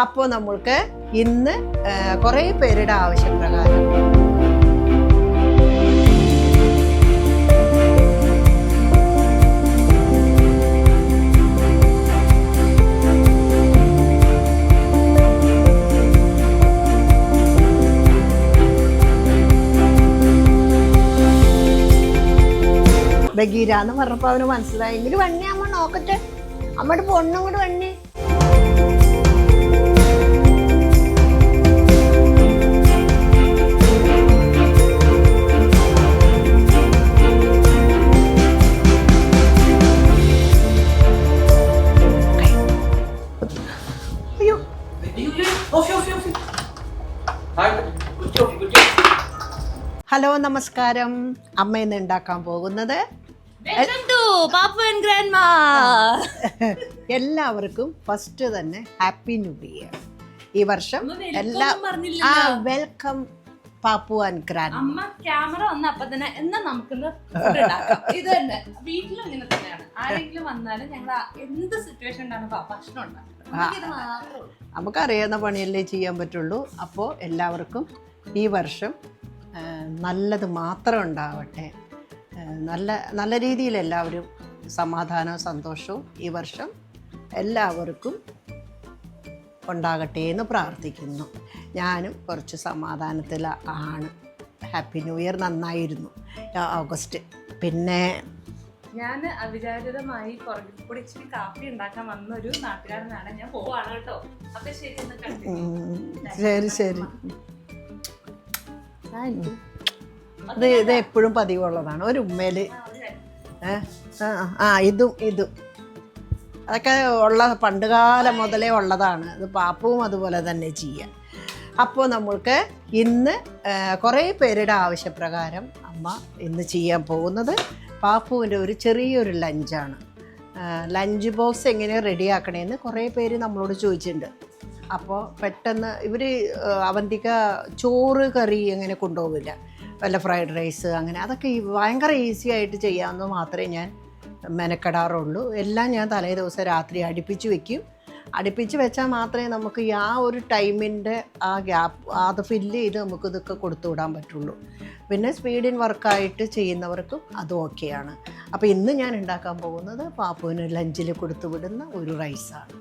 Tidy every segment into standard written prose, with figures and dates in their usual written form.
അപ്പോൾ നമ്മൾക്ക് ഇന്ന് കുറേ പേരുടെ ആവശ്യപ്രകാരം ബഗീര എന്ന് പറഞ്ഞപ്പോൾ അവന് മനസ്സിലായി. എങ്കിലും വണ്ണി അമ്മ നോക്കട്ടെ, അമ്മയുടെ പൊണ്ണും കൂടെ വണ്ണി. ഹലോ, നമസ്കാരം. അമ്മ ഇന്ന് ഉണ്ടാക്കാൻ പോകുന്നത് എല്ലാവർക്കും ഫസ്റ്റ് തന്നെ ഹാപ്പി ന്യൂ ഇയർ. ഈ വർഷം വെൽക്കം പാപ്പു ആൻഡ് ഗ്രാൻഡ്. അമ്മ ക്യാമറ വന്ന അപ്പൊ തന്നെ എന്നാ നമുക്കൊന്ന് ഇത് തന്നെ വീട്ടിലും ഇങ്ങനെ തന്നെയാണ്. ആരെങ്കിലും വന്നാലും ഞങ്ങൾ എന്ത് സിറ്റുവേഷൻ ഉണ്ടാകും ഭക്ഷണം ഉണ്ടാക്കും. നമുക്കറിയാവുന്ന പണിയല്ലേ ചെയ്യാൻ പറ്റുള്ളൂ. അപ്പോൾ എല്ലാവർക്കും ഈ വർഷം നല്ലത് മാത്രം ഉണ്ടാവട്ടെ. നല്ല രീതിയിൽ എല്ലാവരും സമാധാനവും സന്തോഷവും ഈ വർഷം എല്ലാവർക്കും ഉണ്ടാകട്ടെ എന്ന് പ്രാർത്ഥിക്കുന്നു. ഞാനും കുറച്ച് സമാധാനത്തിലാണ്. ഹാപ്പി ന്യൂ ഇയർ നന്നായിരുന്നു ഓഗസ്റ്റ്. പിന്നെ ഞാൻ അവിചാരിതമായി പുറകിൽ കൂടി ഇച്ചിരി കാപ്പി ഉണ്ടാക്കാൻ വന്ന ഒരു നാട്ടുകാരനാണ്. ഞാൻ പോവാണ് കേട്ടോ. അപ്പൊ ശരി ശരി. ഇത് എപ്പോഴും പതിവുള്ളതാണ്. ഒരു ഉമ്മേല് ഇതും അതൊക്കെ ഉള്ള പണ്ടുകാലം മുതലേ ഉള്ളതാണ്. ഇത് പാപ്പവും അതുപോലെ തന്നെ ചെയ്യാം. അപ്പോൾ നമ്മൾക്ക് ഇന്ന് കുറേ പേരുടെ ആവശ്യപ്രകാരം അമ്മ ഇന്ന് ചെയ്യാൻ പോകുന്നത് പാപ്പുവിൻ്റെ ഒരു ചെറിയൊരു ലഞ്ചാണ്. ലഞ്ച് ബോക്സ് എങ്ങനെ റെഡിയാക്കണമെന്ന് കുറേ പേര് നമ്മളോട് ചോദിച്ചിട്ടുണ്ട്. അപ്പോൾ പെട്ടെന്ന് ഇവർ അവന്തിക ചോറ് കറി അങ്ങനെ കൊണ്ടുപോകില്ല, വല്ല ഫ്രൈഡ് റൈസ് അങ്ങനെ. അതൊക്കെ ഭയങ്കര ഈസി ആയിട്ട് ചെയ്യാമെന്ന് മാത്രമേ ഞാൻ മെനക്കെടാറുള്ളൂ. എല്ലാം ഞാൻ തലേ ദിവസം രാത്രി അടുപ്പിച്ച് വെക്കും. അടുപ്പിച്ച് വെച്ചാൽ മാത്രമേ നമുക്ക് ആ ഒരു ടൈമിൻ്റെ ആ ഗ്യാപ്പ് അത് ഫില്ല് ചെയ്ത് നമുക്ക് ഇതൊക്കെ കൊടുത്തു വിടാൻ പറ്റുള്ളൂ. പിന്നെ സ്പീഡിൻ വർക്കായിട്ട് ചെയ്യുന്നവർക്കും അതും ഓക്കെയാണ്. അപ്പോൾ ഇന്ന് ഞാൻ ഉണ്ടാക്കാൻ പോകുന്നത് പാപ്പുവിന് ലഞ്ചിൽ കൊടുത്തു വിടുന്ന ഒരു റൈസാണ്,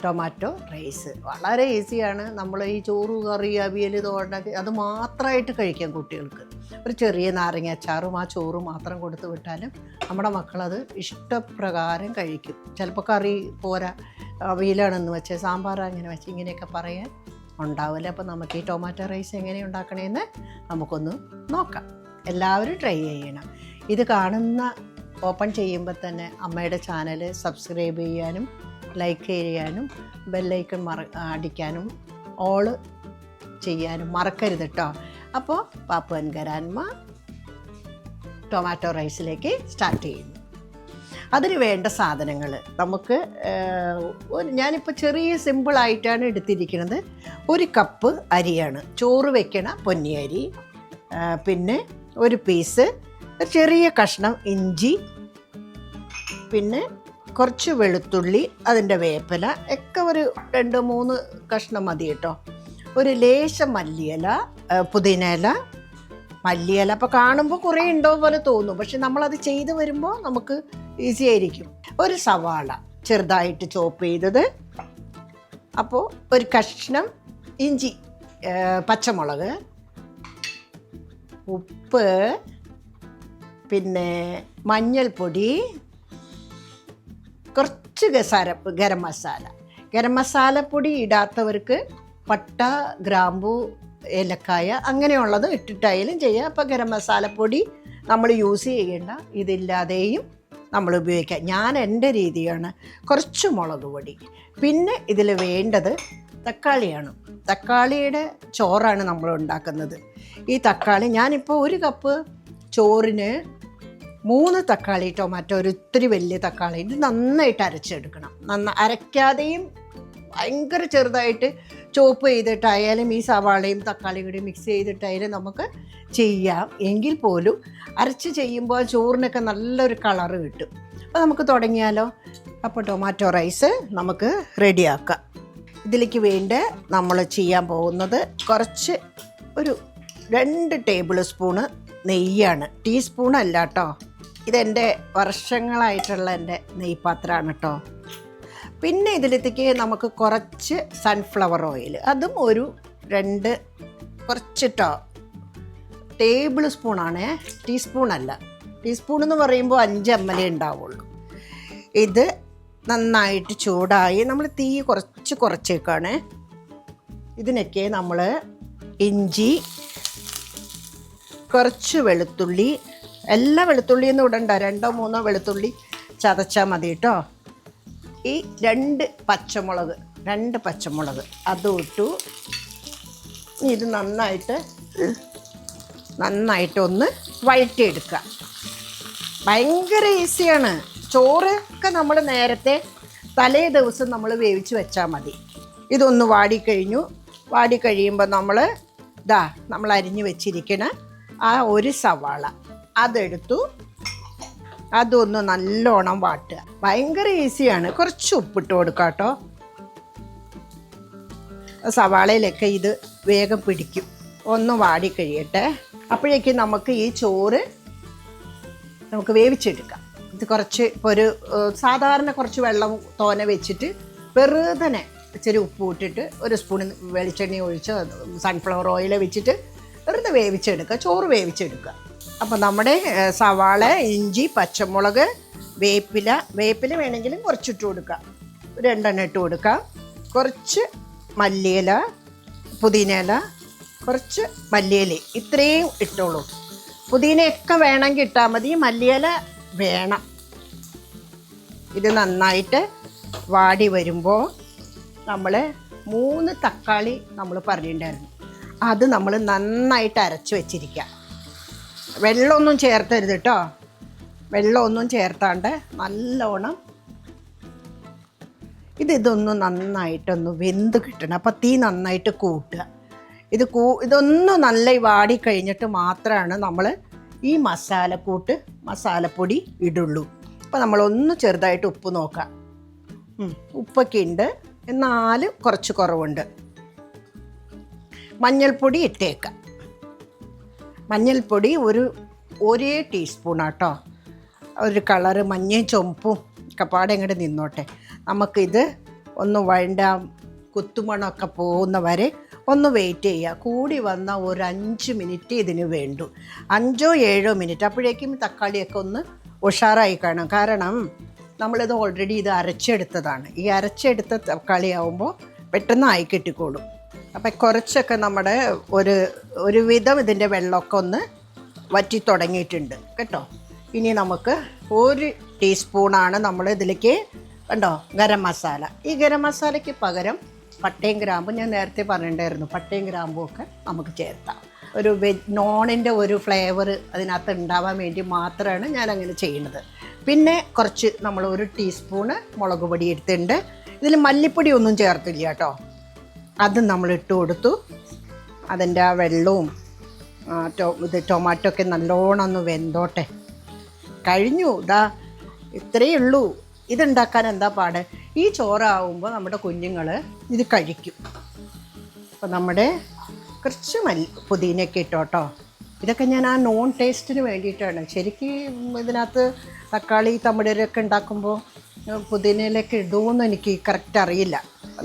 ടൊമാറ്റോ റൈസ്. വളരെ ഈസിയാണ്. നമ്മൾ ഈ ചോറ് കറി അവിയൽ തോടൊക്കെ അത് മാത്രമായിട്ട് കഴിക്കാം കുട്ടികൾക്ക്. ഒരു ചെറിയ നാരങ്ങ അച്ചാറും ആ ചോറും മാത്രം കൊടുത്തു വിട്ടാലും നമ്മുടെ മക്കളത് ഇഷ്ടപ്രകാരം കഴിക്കും. ചിലപ്പോൾ കറി പോരാ, അവിയലാണെന്ന് വെച്ച് സാമ്പാർ അങ്ങനെ വെച്ച് ഇങ്ങനെയൊക്കെ പറയാൻ ഉണ്ടാവില്ല. അപ്പോൾ നമുക്ക് ഈ ടൊമാറ്റോ റൈസ് എങ്ങനെ ഉണ്ടാക്കണമെന്ന് നമുക്കൊന്ന് നോക്കാം. എല്ലാവരും ട്രൈ ചെയ്യണം. ഇത് കാണുന്ന ഓപ്പൺ ചെയ്യുമ്പോൾ തന്നെ അമ്മയുടെ ചാനൽ സബ്സ്ക്രൈബ് ചെയ്യാനും ലൈക്ക് ചെയ്യാനും ബെല്ലൈക്കൺ അടിക്കാനും ഓള് ചെയ്യാനും മറക്കരുത് കേട്ടോ. അപ്പോൾ പാപ്പു ആൻഡ് ഗ്രാൻഡ്മ ടൊമാറ്റോ റൈസിലേക്ക് സ്റ്റാർട്ട് ചെയ്യുന്നു. അതിന് വേണ്ട സാധനങ്ങൾ നമുക്ക് ഞാനിപ്പോൾ ചെറിയ സിമ്പിളായിട്ടാണ് എടുത്തിരിക്കുന്നത്. 1 കപ്പ് അരിയാണ്, ചോറ് വെക്കണ പൊന്നി അരി. പിന്നെ ഒരു പീസ് ചെറിയ കഷ്ണം ഇഞ്ചി, പിന്നെ കുറച്ച് വെളുത്തുള്ളി, അതിൻ്റെ വേപ്പില ഒക്കെ ഒരു 2-3 കഷ്ണം മതി കേട്ടോ. ഒരു ലേശം മല്ലിയില, പുതിന ഇല, മല്ലിയില. അപ്പോൾ കാണുമ്പോൾ കുറേ ഉണ്ടോ പോലെ തോന്നും, പക്ഷെ നമ്മളത് ചെയ്ത് വരുമ്പോൾ നമുക്ക് ഈസി ആയിരിക്കും. ഒരു സവാള ചെറുതായിട്ട് ചോപ്പ് ചെയ്തത്. അപ്പോൾ ഒരു കഷ്ണം ഇഞ്ചി, പച്ചമുളക്, ഉപ്പ്, പിന്നെ മഞ്ഞൾപ്പൊടി, കുറച്ച് ഗരം മസാലപ്പൊടി ഇടാത്തവർക്ക് പട്ട, ഗ്രാമ്പു, ഏലക്കായ അങ്ങനെയുള്ളത് ഇട്ടിട്ടായാലും ചെയ്യാം. അപ്പോൾ ഗരം മസാലപ്പൊടി നമ്മൾ യൂസ് ചെയ്യേണ്ട, ഇതില്ലാതെയും നമ്മൾ ഉപയോഗിക്കാം. ഞാൻ എൻ്റെ രീതിയാണ്. കുറച്ച് മുളക് പൊടി. പിന്നെ ഇതിൽ വേണ്ടത് തക്കാളിയാണ്. തക്കാളിയുടെ ചോറാണ് നമ്മൾ ഉണ്ടാക്കുന്നത്. ഈ തക്കാളി ഞാനിപ്പോൾ 1 കപ്പ് ചോറിന് 3 തക്കാളി ടൊമാറ്റോ, ഒരു ഇത്തിരി വലിയ തക്കാളി, ഇത് നന്നായിട്ട് അരച്ചെടുക്കണം. അരയ്ക്കാതെയും ഭയങ്കര ചെറുതായിട്ട് ചോപ്പ് ചെയ്തിട്ടായാലും ഈ സവാളയും തക്കാളിയും കൂടി മിക്സ് ചെയ്തിട്ടായാലും നമുക്ക് ചെയ്യാം. എങ്കിൽ പോലും അരച്ച് ചെയ്യുമ്പോൾ ചോറിനൊക്കെ നല്ലൊരു കളറ് കിട്ടും. അപ്പോൾ നമുക്ക് തുടങ്ങിയാലോ. അപ്പോൾ ടൊമാറ്റോ റൈസ് നമുക്ക് റെഡിയാക്കാം. ഇതിലേക്ക് വേണ്ടി നമ്മൾ ചെയ്യാൻ പോകുന്നത് കുറച്ച് ഒരു 2 ടേബിൾ സ്പൂണ് നെയ്യാണ്. ടീസ്പൂൺ അല്ല കേട്ടോ, ഇതെൻ്റെ വർഷങ്ങളായിട്ടുള്ള എൻ്റെ നെയ്പാത്രമാണ് കേട്ടോ. പിന്നെ ഇതിലേക്ക് നമുക്ക് കുറച്ച് സൺഫ്ലവർ ഓയിൽ, അതും ഒരു 2 കുറച്ചിട്ടോ ടേബിൾ സ്പൂണാണേ, ടീസ്പൂൺ അല്ല. ടീസ്പൂൺ എന്ന് പറയുമ്പോൾ 5 ml ഉണ്ടാവുള്ളൂ. ഇത് നന്നായിട്ട് ചൂടായി നമ്മൾ തീ കുറച്ചേക്കാണ്. ഇതിനൊക്കെ നമ്മൾ ഇഞ്ചി, കുറച്ച് വെളുത്തുള്ളി, എല്ലാ വെളുത്തുള്ളിയൊന്നും ഇടണ്ട, 2 or 3 വെളുത്തുള്ളി ചതച്ചാൽ മതി കേട്ടോ. ഈ 2 പച്ചമുളക് അതും ഇട്ടു. ഇത് നന്നായിട്ടൊന്ന് വഴറ്റിയെടുക്കുക. ഭയങ്കര ഈസിയാണ്. ചോറൊക്കെ നമ്മൾ നേരത്തെ തലേ ദിവസം നമ്മൾ വേവിച്ച് വെച്ചാൽ മതി. ഇതൊന്ന് വാടിക്കഴിയുമ്പോൾ നമ്മൾ അരിഞ്ഞ് വെച്ചിരിക്കണ ആ ഒരു സവാള അതെടുത്തു, അതൊന്ന് നല്ലോണം വാട്ടുക. ഭയങ്കര ഈസിയാണ്. കുറച്ച് ഉപ്പിട്ട് കൊടുക്കാം കേട്ടോ. സവാളയിലൊക്കെ ഇത് വേഗം പിടിക്കും. ഒന്ന് വാടിക്കഴിയട്ടെ. അപ്പോഴേക്കും നമുക്ക് ഈ ചോറ് നമുക്ക് വേവിച്ചെടുക്കാം. ഇത് കുറച്ച് ഒരു സാധാരണ കുറച്ച് വെള്ളം തോനെ വെച്ചിട്ട് വെറുതെ ഇച്ചിരി ഉപ്പ് ഇട്ടിട്ട് 1 സ്പൂൺ വെളിച്ചെണ്ണ ഒഴിച്ച് സൺഫ്ലവർ ഓയിൽ വെച്ചിട്ട് വെറുതെ വേവിച്ചെടുക്കുക, ചോറ് വേവിച്ചെടുക്കുക. അപ്പോൾ നമ്മുടെ സവാള, ഇഞ്ചി, പച്ചമുളക്, വേപ്പില വേണമെങ്കിലും കുറച്ചിട്ട് കൊടുക്കുക, 2 ഇട്ട് കൊടുക്കുക. കുറച്ച് മല്ലിയില, പുതിനയില, കുറച്ച് മല്ലിയില, ഇത്രയും ഇട്ടോളൂ. പുതിനയൊക്കെ വേണമെങ്കിൽ ഇട്ടാൽ മതി, മല്ലിയില വേണം. ഇത് നന്നായിട്ട് വാടി വരുമ്പോൾ നമ്മൾ 3 തക്കാളി നമ്മൾ പറഞ്ഞിട്ടുണ്ടായിരുന്നു, അത് നമ്മൾ നന്നായിട്ട് അരച്ച് വെച്ചിരിക്കുക. വെള്ളമൊന്നും ചേർത്തരുത് കേട്ടോ, വെള്ളമൊന്നും ചേർത്താണ്ട് നല്ലോണം ഇതൊന്ന് നന്നായിട്ടൊന്ന് വെന്ത് കിട്ടണം. അപ്പോൾ തീ നന്നായിട്ട് കൂട്ടുക. ഇതൊന്ന് നല്ല വാടി കഴിഞ്ഞിട്ട് മാത്രമാണ് നമ്മൾ ഈ മസാലപ്പൊടി ഇടുള്ളൂ. അപ്പോൾ നമ്മളൊന്ന് ചെറുതായിട്ട് ഉപ്പ് നോക്കാം. ഉപ്പൊക്കെ ഉണ്ട്, എന്നാലും കുറച്ച് കുറവുണ്ട്. മഞ്ഞൾപ്പൊടി ഇട്ടേക്കാം. മഞ്ഞൾപ്പൊടി ഒരേ ടീസ്പൂണാട്ടോ. ഒരു കളറ് മഞ്ഞയും ചുമപ്പും ഒക്കെ പാടെ ഇങ്ങോട്ട് നിന്നോട്ടെ. നമുക്കിത് ഒന്ന് കുത്തുമണമൊക്കെ പോകുന്ന വരെ ഒന്ന് വെയിറ്റ് ചെയ്യുക. കൂടി വന്നാൽ ഒരു 5 മിനിറ്റ് ഇതിന് വേണ്ടു, 5 or 7 മിനിറ്റ്. അപ്പോഴേക്കും തക്കാളിയൊക്കെ ഒന്ന് ഉഷാറായി കാണും. കാരണം നമ്മളിത് ഓൾറെഡി അരച്ചെടുത്തതാണ്. ഈ അരച്ചെടുത്ത തക്കാളി ആവുമ്പോൾ പെട്ടെന്ന് ആയി കിട്ടിക്കോളും. അപ്പം കുറച്ചൊക്കെ നമ്മുടെ ഒരു വിധം ഇതിൻ്റെ വെള്ളമൊക്കെ ഒന്ന് വറ്റി തുടങ്ങിയിട്ടുണ്ട് കേട്ടോ. ഇനി നമുക്ക് 1 ടീസ്പൂണാണ് നമ്മൾ ഇതിലേക്ക് കണ്ടോ ഗരം മസാല. ഈ ഗരം മസാലയ്ക്ക് പകരം പട്ടയും ഗ്രാമ്പും ഞാൻ നേരത്തെ പറഞ്ഞിട്ടുണ്ടായിരുന്നു, പട്ടയും ഗ്രാമ്പും ഒക്കെ നമുക്ക് ചേർത്താം. ഒരു നോണിൻ്റെ ഒരു ഫ്ലേവർ അതിനകത്ത് ഉണ്ടാവാൻ വേണ്ടി മാത്രമാണ് ഞാൻ അങ്ങനെ ചെയ്യുന്നത്. പിന്നെ കുറച്ച് നമ്മൾ 1 ടീസ്പൂണ് മുളക് പൊടി എടുത്തിട്ടുണ്ട്. ഇതിൽ മല്ലിപ്പൊടി ഒന്നും ചേർത്തില്ല കേട്ടോ, അത് നമ്മൾ ഇട്ട് കൊടുത്തു. അതിൻ്റെ ആ വെള്ളവും ടൊമാറ്റോ ഒക്കെ നല്ലോണം ഒന്ന് വെന്തോട്ടെ. കഴിഞ്ഞു. ഇത്രയേ ഉള്ളൂ. ഇതുണ്ടാക്കാൻ എന്താ പാട്? ഈ ചോറാവുമ്പോൾ നമ്മുടെ കുഞ്ഞുങ്ങൾ ഇത് കഴിക്കും. അപ്പോൾ നമ്മുടെ കുറച്ച് പുതിനയൊക്കെ ഇട്ടോട്ടോ. ഇതൊക്കെ ഞാൻ ആ നോൺ ടേസ്റ്റിന് വേണ്ടിയിട്ടാണ്. ശരിക്കും ഇതിനകത്ത് തക്കാളി തമിഴരൊക്കെ ഉണ്ടാക്കുമ്പോൾ പുതിനയിലൊക്കെ ഇടുമെന്ന് എനിക്ക് കറക്റ്റ് അറിയില്ല.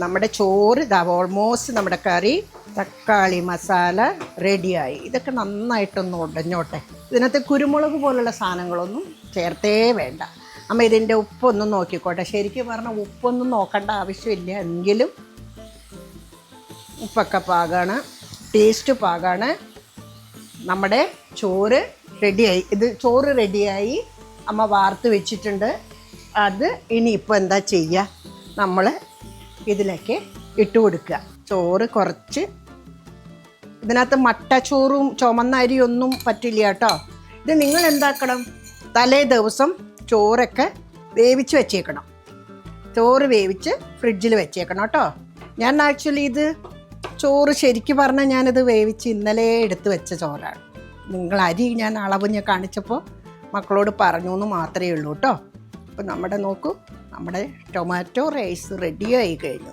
നമ്മുടെ ചോറ് ഓൾമോസ്റ്റ് നമ്മുടെ കറി തക്കാളി മസാല റെഡിയായി. ഇതൊക്കെ നന്നായിട്ടൊന്ന് ഉടഞ്ഞോട്ടെ. ഇതിനകത്ത് കുരുമുളക് പോലുള്ള സാധനങ്ങളൊന്നും ചേർത്തേ വേണ്ട. അമ്മ ഇതിൻ്റെ ഉപ്പൊന്നും നോക്കിക്കോട്ടെ. ശരിക്കും പറഞ്ഞാൽ ഉപ്പൊന്നും നോക്കേണ്ട ആവശ്യമില്ല, എങ്കിലും ഉപ്പൊക്കെ പാകാണ്, ടേസ്റ്റ് പാകാണ്. നമ്മുടെ ചോറ് റെഡിയായി. ചോറ് റെഡിയായി, അമ്മ വാർത്ത് വെച്ചിട്ടുണ്ട്. അത് ഇനിയിപ്പോൾ എന്താ ചെയ്യുക, നമ്മൾ ഇതിലേക്ക് ഇട്ട് കൊടുക്കുക. ചോറ് കുറച്ച് ഇതിനകത്ത് മട്ടച്ചോറും ചുമന്ന അരിയൊന്നും പറ്റില്ല കേട്ടോ. ഇത് നിങ്ങൾ എന്താക്കണം, തലേ ദിവസം ചോറൊക്കെ വേവിച്ച് വെച്ചേക്കണം. ചോറ് വേവിച്ച് ഫ്രിഡ്ജിൽ വെച്ചേക്കണം കേട്ടോ. ഞാൻ ആക്ച്വലി ചോറ് ശരിക്കും പറഞ്ഞാൽ ഞാനിത് വേവിച്ച് ഇന്നലെ എടുത്ത് വെച്ച ചോറാണ്. നിങ്ങൾ അരി ഞാൻ അളവ് കാണിച്ചപ്പോൾ മക്കളോട് പറഞ്ഞു എന്ന് മാത്രമേ ഉള്ളൂ കേട്ടോ. അപ്പോൾ നോക്കൂ, നമ്മുടെ ടൊമാറ്റോ റൈസ് റെഡിയായി കഴിഞ്ഞു.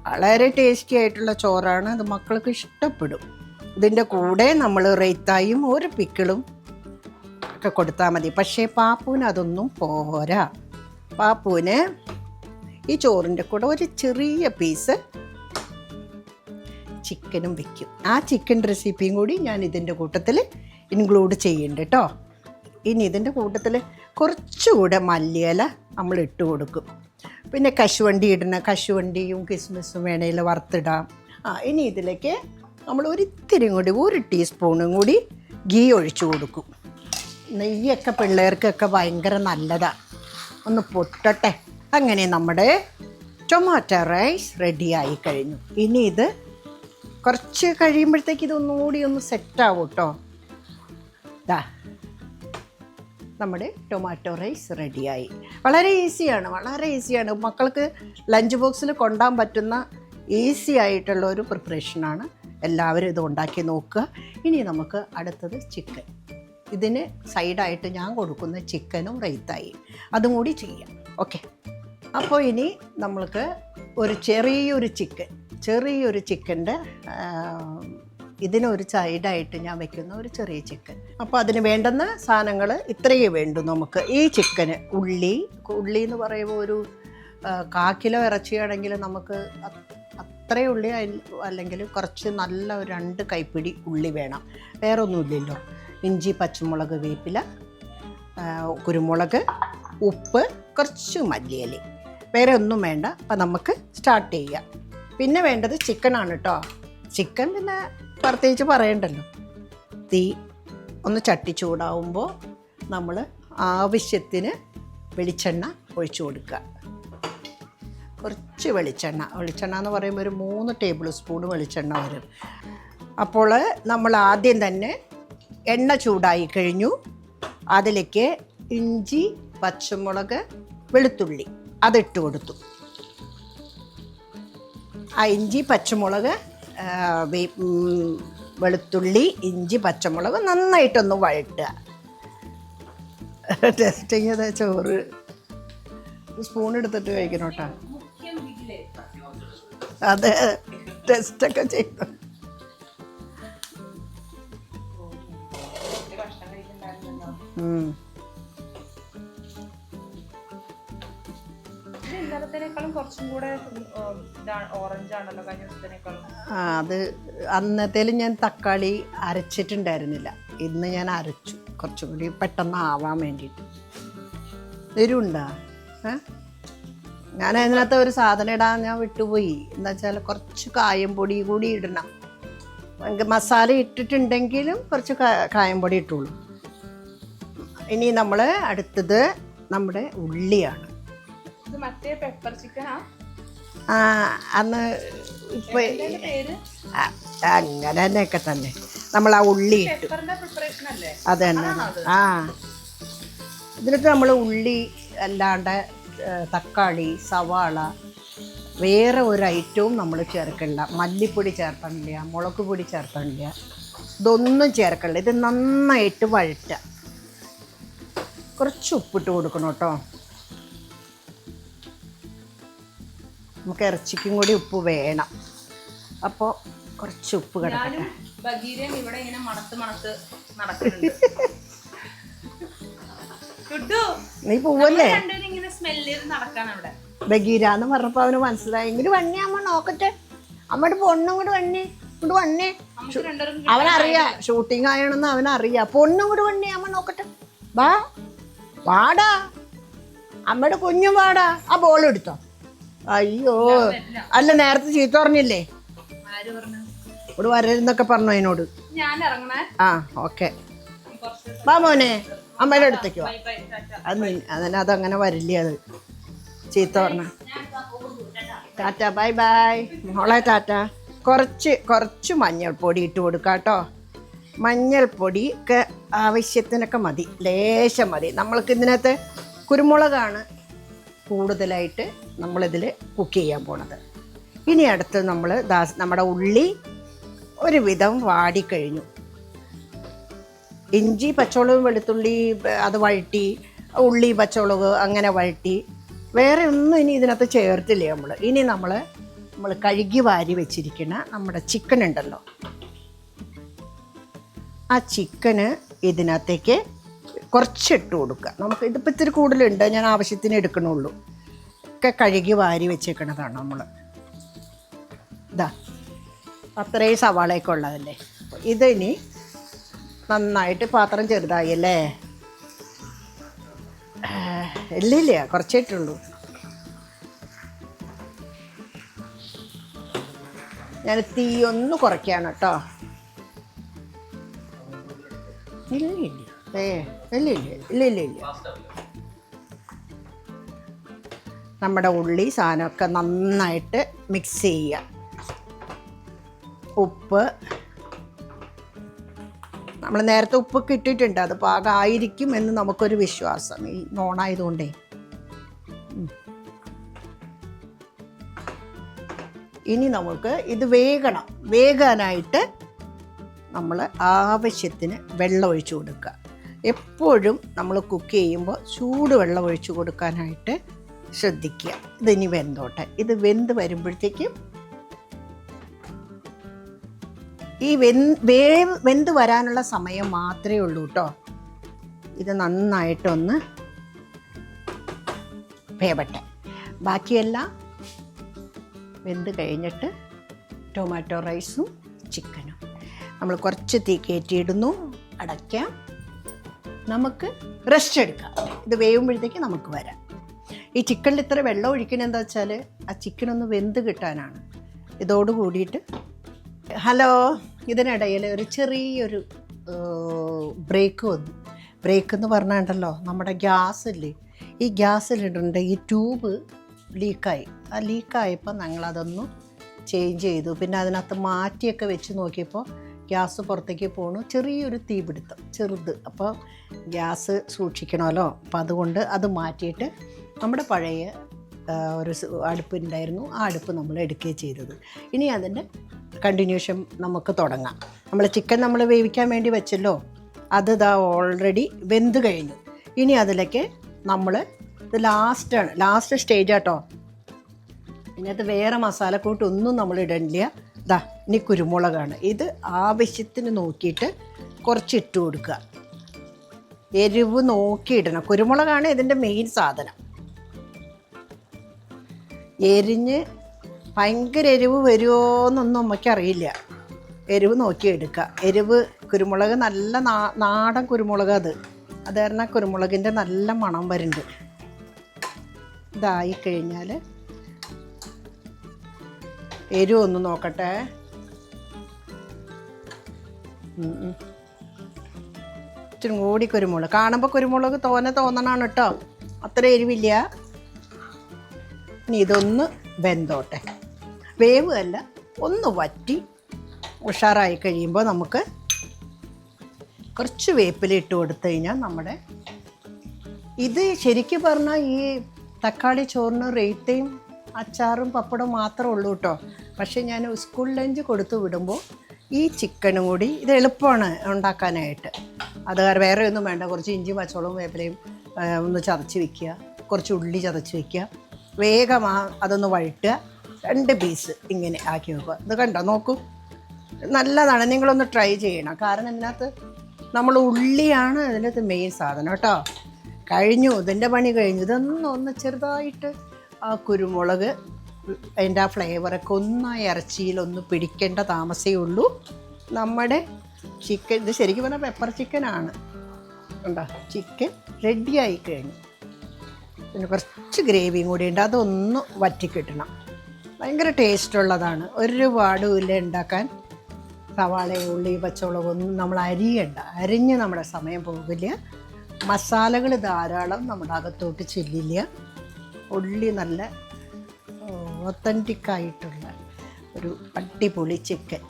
വളരെ ടേസ്റ്റി ആയിട്ടുള്ള ചോറാണ്. അത് മക്കൾക്ക് ഇഷ്ടപ്പെടും. ഇതിൻ്റെ കൂടെ നമ്മൾ റൈത്തായും ഒരു പിക്കിളും ഒക്കെ കൊടുത്താൽ മതി. പക്ഷേ പാപ്പുവിന് അതൊന്നും പോരാ. പാപ്പുവിന് ഈ ചോറിൻ്റെ കൂടെ ഒരു ചെറിയ പീസ് ചിക്കനും വെക്കും. ആ ചിക്കൻ റെസിപ്പിയും കൂടി ഞാൻ ഇതിൻ്റെ കൂട്ടത്തിൽ ഇൻക്ലൂഡ് ചെയ്യുന്നുണ്ട് കേട്ടോ. ഇനി ഇതിൻ്റെ കൂട്ടത്തിൽ കുറച്ചുകൂടെ മല്ലിയില നമ്മൾ ഇട്ട് കൊടുക്കും. പിന്നെ കശുവണ്ടിയും കിസ്മിസും വേണേൽ വറുത്തിടാം. ഇനി ഇതിലേക്ക് നമ്മൾ ഒരിത്തിരി കൂടി 1 ടീസ്പൂണും കൂടി ഗീ ഒഴിച്ചു കൊടുക്കും. നെയ്യൊക്കെ പിള്ളേർക്കൊക്കെ ഭയങ്കര നല്ലതാണ്. ഒന്ന് പൊട്ടട്ടെ. അങ്ങനെ നമ്മുടെ ടൊമാറ്റോ റൈസ് റെഡിയായി കഴിഞ്ഞു. ഇനി ഇത് കുറച്ച് കഴിയുമ്പോഴത്തേക്ക് ഇതൊന്നുകൂടി ഒന്ന് സെറ്റാവും കേട്ടോ. ദാ നമ്മുടെ ടൊമാറ്റോ റൈസ് റെഡിയായി. വളരെ ഈസിയാണ്. മക്കൾക്ക് ലഞ്ച് ബോക്സിൽ കൊണ്ടുപോകാൻ പറ്റുന്ന ഈസി ആയിട്ടുള്ള ഒരു പ്രിപ്പറേഷനാണ്. എല്ലാവരും ഇത് ഉണ്ടാക്കി നോക്കുക. ഇനി നമുക്ക് അടുത്തത് ചിക്കൻ. ഇതിന് സൈഡായിട്ട് ഞാൻ കൊടുക്കുന്ന ചിക്കനും റൈത്തായി അതും കൂടി ചെയ്യാം. ഓക്കെ. അപ്പോൾ ഇനി നമ്മൾക്ക് ഒരു ചെറിയൊരു ചിക്കൻ്റെ ഇതിനൊരു സൈഡായിട്ട് ഞാൻ വെക്കുന്ന ഒരു ചെറിയ ചിക്കൻ. അപ്പോൾ അതിന് വേണ്ടുന്ന സാധനങ്ങൾ ഇത്രയേ വേണ്ടൂ നമുക്ക്. ഈ ചിക്കന് ഉള്ളി എന്ന് പറയുമ്പോൾ ഒരു 1/4 കിലോ ഇറച്ചിയാണെങ്കിൽ നമുക്ക് അത്രയും ഉള്ളി, അല്ലെങ്കിൽ കുറച്ച് നല്ല ഒരു 2 കൈപ്പിടി ഉള്ളി വേണം. വേറെ ഒന്നുമില്ലല്ലോ. ഇഞ്ചി, പച്ചമുളക്, വേപ്പില, കുരുമുളക്, ഉപ്പ്, കുറച്ച് മല്ലിയില, വേറെ ഒന്നും വേണ്ട. അപ്പം നമുക്ക് സ്റ്റാർട്ട് ചെയ്യാം. പിന്നെ വേണ്ടത് ചിക്കനാണ് കേട്ടോ. ചിക്കൻ പിന്നെ പ്രത്യേകിച്ച് പറയണ്ടല്ലോ. തീ ഒന്ന് ചട്ടി ചൂടാവുമ്പോൾ നമ്മൾ ആവശ്യത്തിന് വെളിച്ചെണ്ണ ഒഴിച്ചു കൊടുക്കുക. കുറച്ച് വെളിച്ചെണ്ണ എന്ന് പറയുമ്പോൾ ഒരു 3 ടേബിൾ സ്പൂൺ വെളിച്ചെണ്ണ വരും. അപ്പോൾ നമ്മൾ ആദ്യം തന്നെ എണ്ണ ചൂടായി കഴിഞ്ഞു. അതിലേക്ക് ഇഞ്ചി, പച്ചമുളക്, വെളുത്തുള്ളി അതിട്ട് കൊടുത്തു. ആ ഇഞ്ചി, പച്ചമുളക്, വെളുത്തുള്ളി, ഇഞ്ചി, പച്ചമുളക് നന്നായിട്ടൊന്ന് വഴറ്റുക. ടെസ്റ്റ് ചെയ്ത ചോറ് സ്പൂൺ എടുത്തിട്ട് കഴിക്കണം കേട്ടോ. അതെ, ടെസ്റ്റൊക്കെ ചെയ്യണം. അത് അന്നത്തേലും ഞാൻ തക്കാളി അരച്ചിട്ടുണ്ടായിരുന്നില്ല. ഇന്ന് ഞാൻ അരച്ചു, കുറച്ചും കൂടി പെട്ടെന്ന് ആവാൻ വേണ്ടിയിട്ട്. എരിവുണ്ടാ? ഞാൻ അതിനകത്ത് ഒരു സാധനം ഇടാൻ ഞാൻ വിട്ടുപോയി. എന്താ വെച്ചാൽ കുറച്ച് കായം പൊടി കൂടി ഇടണം. മസാല ഇട്ടിട്ടുണ്ടെങ്കിലും കുറച്ച് കായം പൊടി ഇട്ടുള്ളൂ. ഇനി നമ്മൾ അടുത്തത് നമ്മുടെ ഉള്ളിയാണ്. അന്ന് ഇപ്പൊ അങ്ങനെ തന്നെയൊക്കെ തന്നെ നമ്മൾ ആ ഉള്ളി ഇട്ടു. അത് തന്നെ. ഇതിനകത്ത് നമ്മൾ ഉള്ളി അല്ലാണ്ട് തക്കാളി, സവാള, വേറെ ഒരു ഐറ്റവും നമ്മൾ ചേർക്കണില്ല. മല്ലിപ്പൊടി ചേർക്കണില്ല, മുളക് പൊടി ചേർക്കണില്ല, ഇതൊന്നും ചേർക്കണില്ല. ഇത് നന്നായിട്ട് വഴറ്റുക. കുറച്ച് ഉപ്പിട്ട് കൊടുക്കണം കേട്ടോ. നമുക്ക് ഇറച്ചിക്കും കൂടി ഉപ്പ് വേണം. അപ്പോൾ കുറച്ച് ഉപ്പ് കിടക്കട്ടെ. നീ പോവല്ലേ? ബഗീരാന്ന് പറഞ്ഞപ്പോൾ അവന് മനസ്സിലായി. ഇങ്ങോട്ട് വണ്ണി അമ്മ നോക്കട്ടെ, അമ്മയുടെ പൊണ്ണും കൂടെ വണ്ണി ഇങ്ങോട്ട് വണ്ണേ. അവനറിയാം ഷൂട്ടിങ് ആയണെന്ന് അവനറിയാം. പൊണ്ണും കൂടെ വണ്ണി അമ്മ നോക്കട്ടെ. വാടാ, അമ്മയുടെ കുഞ്ഞും വാടാ. ആ ബോൾ എടുത്തോ. അയ്യോ, അല്ല നേരത്തെ ചീത്ത പറഞ്ഞില്ലേ? ഇവിടെ വരരുന്നൊക്കെ പറഞ്ഞു അതിനോട്. ആ ഓക്കെ, വാ മോനെ, അമ്മയുടെ അടുത്തേക്ക് വാ. അതങ്ങനെ വരില്ല. അത് ചീത്ത പറഞ്ഞ. ടാറ്റ, ബൈ ബൈ മോളെ, ടാറ്റ. കുറച്ച് മഞ്ഞൾപ്പൊടി ഇട്ട് കൊടുക്കാം കേട്ടോ. മഞ്ഞൾപ്പൊടി ഒക്കെ ആവശ്യത്തിനൊക്കെ മതി, ലേശം മതി. നമ്മൾക്ക് ഇതിനകത്ത് കുരുമുളകാണ് കൂടുതലായിട്ട് നമ്മളിതിൽ കുക്ക് ചെയ്യാൻ പോണത്. ഇനി അടുത്ത് നമ്മുടെ ഉള്ളി ഒരുവിധം വാടിക്കഴിഞ്ഞു. ഇഞ്ചി, പച്ചമുളക്, വെളുത്തുള്ളി അത് വഴറ്റി, ഉള്ളി, പച്ചമുളക് അങ്ങനെ വഴറ്റി. വേറെ ഒന്നും ഇനി ഇതിനകത്ത് ചേർത്തില്ല നമ്മൾ. ഇനി നമ്മൾ നമ്മൾ കഴുകി വാരി വെച്ചിരിക്കുന്ന നമ്മുടെ ചിക്കൻ ഉണ്ടല്ലോ, ആ ചിക്കന് ഇതിനകത്തേക്ക് കുറച്ചിട്ട് കൊടുക്കുക. നമുക്ക് ഇതിപ്പോൾ ഇത്തിരി കൂടുതലുണ്ട്, ഞാൻ ആവശ്യത്തിന് എടുക്കണുള്ളൂ. ഒക്കെ കഴുകി വാരി വെച്ചേക്കണതാണ് നമ്മൾ. ഇതാ അത്രയും സവാളയൊക്കെ ഉള്ളതല്ലേ. ഇതിനി നന്നായിട്ട്, പാത്രം ചെറുതായി അല്ലേ, ഇല്ലില്ല കുറച്ചിട്ടുള്ളൂ. ഞാൻ തീ ഒന്ന് കുറയ്ക്കാണ് കേട്ടോ. ഇല്ല. നമ്മുടെ ഉള്ളി സാധനമൊക്കെ നന്നായിട്ട് മിക്സ് ചെയ്യുക. ഉപ്പ് നമ്മൾ നേരത്തെ ഉപ്പൊക്കെ ഇട്ടിട്ടുണ്ട്, അത് പാകമായിരിക്കും എന്ന് നമുക്കൊരു വിശ്വാസം, ഈ നോണായതുകൊണ്ടേ. ഇനി നമുക്ക് ഇത് വേകാനായിട്ട് നമ്മൾ ആവശ്യത്തിന് വെള്ളം ഒഴിച്ചു കൊടുക്കുക. എപ്പോഴും നമ്മൾ കുക്ക് ചെയ്യുമ്പോൾ ചൂടുവെള്ളം ഒഴിച്ചു കൊടുക്കാനായിട്ട് ശ്രദ്ധിക്കുക. ഇതിനി വെന്തോട്ടെ. ഇത് വെന്ത് വരുമ്പോഴത്തേക്കും ഈ വെന്ത് വരാനുള്ള സമയം മാത്രമേ ഉള്ളൂ കേട്ടോ. ഇത് നന്നായിട്ടൊന്ന് വേവട്ടെ. ബാക്കിയെല്ലാം വെന്ത് കഴിഞ്ഞിട്ട് ടൊമാറ്റോ റൈസും ചിക്കനും നമ്മൾ കുറച്ച് തീ കയറ്റിയിടുന്നു. അടയ്ക്കാം, നമുക്ക് റെസ്റ്റ് എടുക്കാം. ഇത് വേവുമ്പോഴത്തേക്ക് നമുക്ക് വരാം. ഈ ചിക്കനിൽ ഇത്ര വെള്ളം ഒഴിക്കണത് എന്താ വെച്ചാൽ ആ ചിക്കനൊന്ന് വെന്ത് കിട്ടാനാണ്. ഇതോട് കൂടിയിട്ട് ഹലോ, ഇതിനിടയിൽ ഒരു ചെറിയൊരു ബ്രേക്ക് വന്നു. ബ്രേക്ക് എന്ന് പറഞ്ഞാണ്ടല്ലോ, നമ്മുടെ ഗ്യാസില്ലേ, ഈ ഗ്യാസ് സിലിണ്ടറിൻ്റെ ഈ ട്യൂബ് ലീക്കായി. ആ ലീക്കായപ്പോൾ ഞങ്ങളതൊന്ന് ചേഞ്ച് ചെയ്തു. പിന്നെ അതിനകത്ത് മാറ്റിയൊക്കെ വെച്ച് നോക്കിയപ്പോൾ ഗ്യാസ് പുറത്തേക്ക് പോകണു. ചെറിയൊരു തീപിടുത്തം, ചെറുത്. അപ്പോൾ ഗ്യാസ് സൂക്ഷിക്കണമല്ലോ. അപ്പോൾ അതുകൊണ്ട് അത് മാറ്റിയിട്ട് നമ്മുടെ പഴയ ഒരു അടുപ്പുണ്ടായിരുന്നു, ആ അടുപ്പ് നമ്മൾ എടുക്കുകയും ചെയ്തത്. ഇനി അതിൻ്റെ കണ്ടിന്യൂഷൻ നമുക്ക് തുടങ്ങാം. നമ്മൾ ചിക്കൻ നമ്മൾ വേവിക്കാൻ വേണ്ടി വെച്ചല്ലോ, അത് ഇതാ ഓൾറെഡി വെന്ത് കഴിഞ്ഞു. ഇനി അതിലേക്ക് നമ്മൾ ഇത് ലാസ്റ്റ് സ്റ്റേജ് ആട്ടോ. ഇതിനകത്ത് വേറെ മസാലക്കൂട്ടൊന്നും നമ്മൾ ഇടണില്ല. ഇതാ ഇനി കുരുമുളകാണ്. ഇത് ആവശ്യത്തിന് നോക്കിയിട്ട് കുറച്ച് ഇട്ട് കൊടുക്കുക. എരിവ് നോക്കിയിടണം. കുരുമുളകാണ് ഇതിൻ്റെ മെയിൻ സാധനം. എരിഞ്ഞ് ഭയങ്കര എരിവ് വരുമോ എന്നൊന്നും നമുക്കറിയില്ല. എരിവ് നോക്കി എടുക്കുക. കുരുമുളക് നല്ല നാടൻ കുരുമുളക്, അത് കാരണം കുരുമുളകിൻ്റെ നല്ല മണം വരുന്നുണ്ട്. ഇതായി കഴിഞ്ഞാൽ എരിവ് ഒന്ന് നോക്കട്ടെ. ഇച്ചിരി കൂടി കുരുമുളക് കാണുമ്പോൾ കുരുമുളക് തോന്നണമാണ് കേട്ടോ, അത്ര എരിവില്ല. ഇനി ഇതൊന്ന് വെന്തോട്ടെ. വേവല്ല, ഒന്ന് വറ്റി ഉഷാറായി കഴിയുമ്പോൾ നമുക്ക് കുറച്ച് വേപ്പില ഇട്ട് കൊടുത്തു കഴിഞ്ഞാൽ നമ്മുടെ ഇത് ശരിക്കും പറഞ്ഞാൽ ഈ തക്കാളി ചോറിന് റേറ്റയും അച്ചാറും പപ്പടവും മാത്രമേ ഉള്ളൂ കേട്ടോ. പക്ഷേ ഞാൻ സ്കൂൾ ലഞ്ച് കൊടുത്തു വിടുമ്പോൾ ഈ ചിക്കനും കൂടി, ഇത് എളുപ്പമാണ് ഉണ്ടാക്കാനായിട്ട്. അത് വേറെ ഒന്നും വേണ്ട. കുറച്ച് ഇഞ്ചി പച്ചമുളകും വേപ്പിലയും ഒന്ന് ചതച്ച് വയ്ക്കുക, കുറച്ച് ഉള്ളി ചതച്ച് വയ്ക്കുക, വേഗം അതൊന്ന് വഴറ്റുക. 2 പീസ് ഇങ്ങനെ ആക്കി വെക്കുക. ഇത് കണ്ടോ, നോക്കൂ, നല്ലതാണ്. നിങ്ങളൊന്ന് ട്രൈ ചെയ്യണം. കാരണം ഇതിനകത്ത് നമ്മൾ ഉള്ളിയാണ് ഇതിനകത്ത് മെയിൻ സാധനം കേട്ടോ. കഴിഞ്ഞു, ഇതിൻ്റെ പണി കഴിഞ്ഞു. ഇതൊന്ന് ചെറുതായിട്ട് ആ കുരുമുളക് അതിൻ്റെ ആ ഫ്ലേവറൊക്കെ ഒന്ന് ഇറച്ചിയിലൊന്ന് പിടിക്കേണ്ട താമസമേ ഉള്ളൂ. നമ്മുടെ ചിക്കൻ, ഇത് ശരിക്കും പറഞ്ഞാൽ പെപ്പർ ചിക്കനാണ്. ഉണ്ടോ, ചിക്കൻ റെഡിയായി കഴിഞ്ഞു. പിന്നെ കുറച്ച് ഗ്രേവിയും കൂടി ഉണ്ട്, അതൊന്ന് വറ്റിക്കിട്ടണം. ഭയങ്കര ടേസ്റ്റുള്ളതാണ്. ഒരുപാടും ഇല്ല ഉണ്ടാക്കാൻ. സവാള, ഉള്ളി, പച്ചമുളകൊന്നും നമ്മൾ അരിഞ്ഞ് നമ്മുടെ സമയം പോകില്ല. മസാലകൾ ധാരാളം നമ്മുടെ അകത്തോട്ട് ചെല്ലില്ല. ഉള്ളി നല്ല ഒത്തൻറ്റിക്കായിട്ടുള്ള ഒരു അടിപൊളി ചിക്കൻ.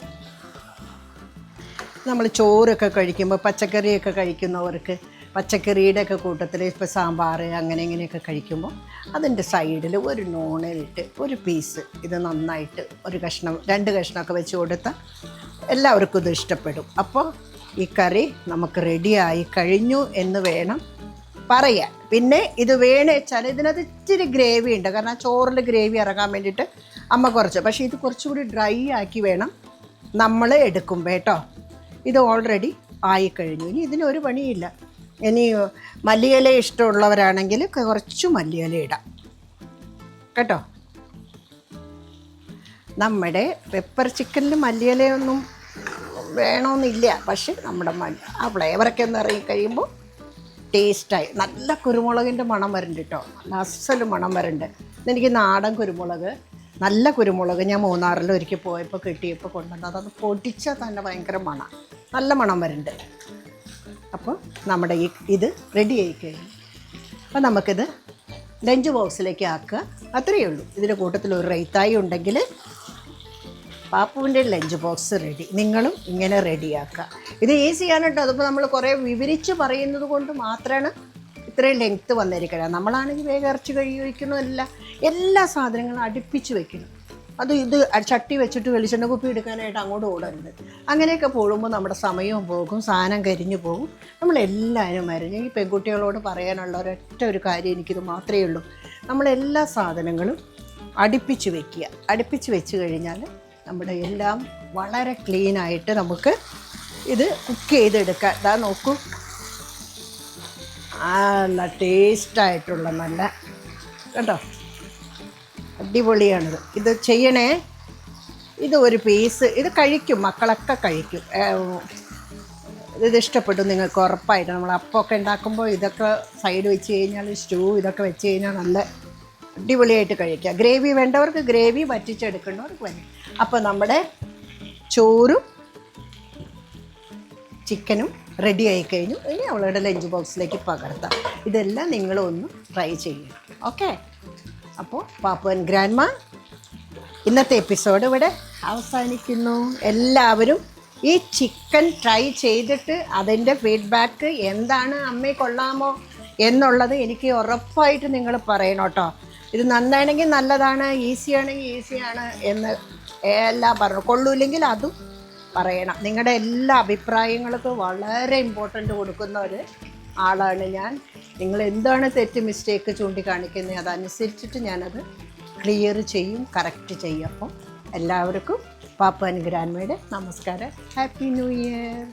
നമ്മൾ ചോറൊക്കെ കഴിക്കുമ്പോൾ, പച്ചക്കറിയൊക്കെ കഴിക്കുന്നവർക്ക് പച്ചക്കറിയുടെ ഒക്കെ കൂട്ടത്തിൽ ഇപ്പോൾ സാമ്പാർ അങ്ങനെ ഇങ്ങനെയൊക്കെ കഴിക്കുമ്പോൾ അതിൻ്റെ സൈഡിൽ ഒരു നോണിലിട്ട് ഒരു പീസ് ഇത് നന്നായിട്ട് ഒരു കഷ്ണം 2 കഷ്ണമൊക്കെ വെച്ച് കൊടുത്താൽ എല്ലാവർക്കും ഇത് ഇഷ്ടപ്പെടും. അപ്പോൾ ഈ കറി നമുക്ക് റെഡിയായി കഴിഞ്ഞു എന്ന് വേണം പറയാൻ. പിന്നെ ഇത് വേണമെന്ന് വെച്ചാൽ ഇതിനകത്ത് ഇച്ചിരി ഗ്രേവി ഉണ്ട്. കാരണം ചോറിൽ ഗ്രേവി ഇറങ്ങാൻ വേണ്ടിയിട്ട് അമ്മ കുറച്ച്, പക്ഷേ ഇത് കുറച്ചുകൂടി ഡ്രൈ ആക്കി വേണം നമ്മൾ എടുക്കുമ്പോൾ കേട്ടോ. ഇത് ഓൾറെഡി ആയിക്കഴിഞ്ഞു. ഇനി ഇതിനൊരു പണിയില്ല. ഇനി മല്ലിയില ഇഷ്ടമുള്ളവരാണെങ്കിൽ കുറച്ച് മല്ലിയില ഇടാം കേട്ടോ. നമ്മുടെ പെപ്പർ ചിക്കനിൽ മല്ലിയിലയൊന്നും വേണമെന്നില്ല, പക്ഷേ നമ്മുടെ ആ ഫ്ലേവറൊക്കെ ഒന്ന് ഇറങ്ങി കഴിയുമ്പോൾ ടേസ്റ്റായി. നല്ല കുരുമുളകിൻ്റെ മണം വരുന്നുണ്ട് കേട്ടോ, നല്ല അസല് മണം വരുന്നുണ്ട്. എനിക്ക് നാടൻ കുരുമുളക്, നല്ല കുരുമുളക് ഞാൻ മൂന്നാറിൽ ഒരിക്കൽ പോയപ്പോൾ കിട്ടിയപ്പോൾ കൊണ്ടുവന്നത്, അത് പൊടിച്ചാൽ തന്നെ ഭയങ്കര മണം, നല്ല മണം വരുന്നുണ്ട്. അപ്പോൾ നമ്മുടെ ഇത് റെഡി ആയി കഴിഞ്ഞു. അപ്പോൾ നമുക്കിത് ലഞ്ച് ബോക്സിലേക്ക് ആക്കുക, അത്രയേ ഉള്ളൂ. ഇതിൻ്റെ കൂട്ടത്തിൽ ഒരു റൈത്തായി ഉണ്ടെങ്കിൽ പാപ്പുവിൻ്റെ ലഞ്ച് ബോക്സ് റെഡി. നിങ്ങളും ഇങ്ങനെ റെഡിയാക്കുക. ഇത് ഈസിയാണ് കേട്ടോ. അതിപ്പോൾ നമ്മൾ കുറേ വിവരിച്ച് പറയുന്നത് കൊണ്ട് മാത്രമാണ് ഇത്രയും ലെങ്ത്ത് വന്നിരിക്കുന്നത്. നമ്മളാണെങ്കിൽ വേഗം ഇറച്ചി കഴിക്കണമല്ല, എല്ലാ സാധനങ്ങളും അടുപ്പിച്ച് വെക്കണം. ഇത് ചട്ടി വെച്ചിട്ട് വെളിച്ചെണ്ണ കുപ്പി എടുക്കാനായിട്ട് അങ്ങോട്ട് ഓടരുത്. അങ്ങനെയൊക്കെ പോകുമ്പോൾ നമ്മുടെ സമയവും പോകും, സാധനം കരിഞ്ഞു പോകും. നമ്മളെല്ലാവരും മരുന്ന്. ഈ പെൺകുട്ടികളോട് പറയാനുള്ള ഒരൊറ്റ ഒരു കാര്യം എനിക്കിത് മാത്രമേ ഉള്ളൂ. നമ്മളെല്ലാ സാധനങ്ങളും അടുപ്പിച്ച് വെക്കുക. അടുപ്പിച്ച് വെച്ച് കഴിഞ്ഞാൽ നമ്മുടെ എല്ലാം വളരെ ക്ലീനായിട്ട് നമുക്ക് ഇത് കുക്ക് ചെയ്തെടുക്കാം. ഇതാ നോക്കൂ, നല്ല ടേസ്റ്റായിട്ടുള്ള നല്ല കേട്ടോ, അടിപൊളിയാണിത്. ഇത് ചെയ്യണേ. ഇത് ഒരു പീസ് ഇത് കഴിക്കും, മക്കളൊക്കെ കഴിക്കും. ഇത് ഇഷ്ടപ്പെട്ടു നിങ്ങൾക്ക് ഉറപ്പായിട്ട്. നമ്മൾ അപ്പമൊക്കെ ഉണ്ടാക്കുമ്പോൾ ഇതൊക്കെ സൈഡ് വെച്ച് കഴിഞ്ഞാൽ, സ്റ്റൂ ഇതൊക്കെ വെച്ച് കഴിഞ്ഞാൽ നല്ല അടിപൊളിയായിട്ട് കഴിക്കുക. ഗ്രേവി വേണ്ടവർക്ക് ഗ്രേവി, വറ്റിച്ചെടുക്കേണ്ടവർക്ക് വരും. അപ്പോൾ നമ്മുടെ ചോറും ചിക്കനും റെഡി ആയി കഴിഞ്ഞു. ഇനി അവളുടെ ലഞ്ച് ബോക്സിലേക്ക് പകർത്താം. ഇതെല്ലാം നിങ്ങളൊന്ന് ട്രൈ ചെയ്യണം. ഓക്കെ. അപ്പോൾ പാപ്പു ആൻഡ് ഗ്രാൻഡ്മ ഇന്നത്തെ എപ്പിസോഡ് ഇവിടെ അവസാനിക്കുന്നു. എല്ലാവരും ഈ ചിക്കൻ ട്രൈ ചെയ്തിട്ട് അതിൻ്റെ ഫീഡ്ബാക്ക് എന്താണ്, അമ്മയെ കൊള്ളാമോ എന്നുള്ളത് എനിക്ക് ഉറപ്പായിട്ട് നിങ്ങൾ പറയണം കേട്ടോ. ഇത് നന്നാണെങ്കിൽ നല്ലതാണ്, ഈസിയാണെങ്കിൽ ഈസിയാണ് എന്ന് എല്ലാം പറഞ്ഞു. കൊള്ളൂല്ലെങ്കിൽ അതും പറയണം. നിങ്ങളുടെ എല്ലാ അഭിപ്രായങ്ങൾക്കും വളരെ ഇമ്പോർട്ടൻ്റ് കൊടുക്കുന്ന ഒരു ആളാണ് ഞാൻ. നിങ്ങൾ എന്താണ് തെറ്റ്, മിസ്റ്റേക്ക് ചൂണ്ടിക്കാണിക്കുന്നത്, അതനുസരിച്ചിട്ട് ഞാനത് ക്ലിയർ ചെയ്യും, കറക്റ്റ് ചെയ്യും. അപ്പം എല്ലാവർക്കും പാപ്പു ആൻഡ് ഗ്രാൻഡ്മയുടെ നമസ്കാരം. Happy new year.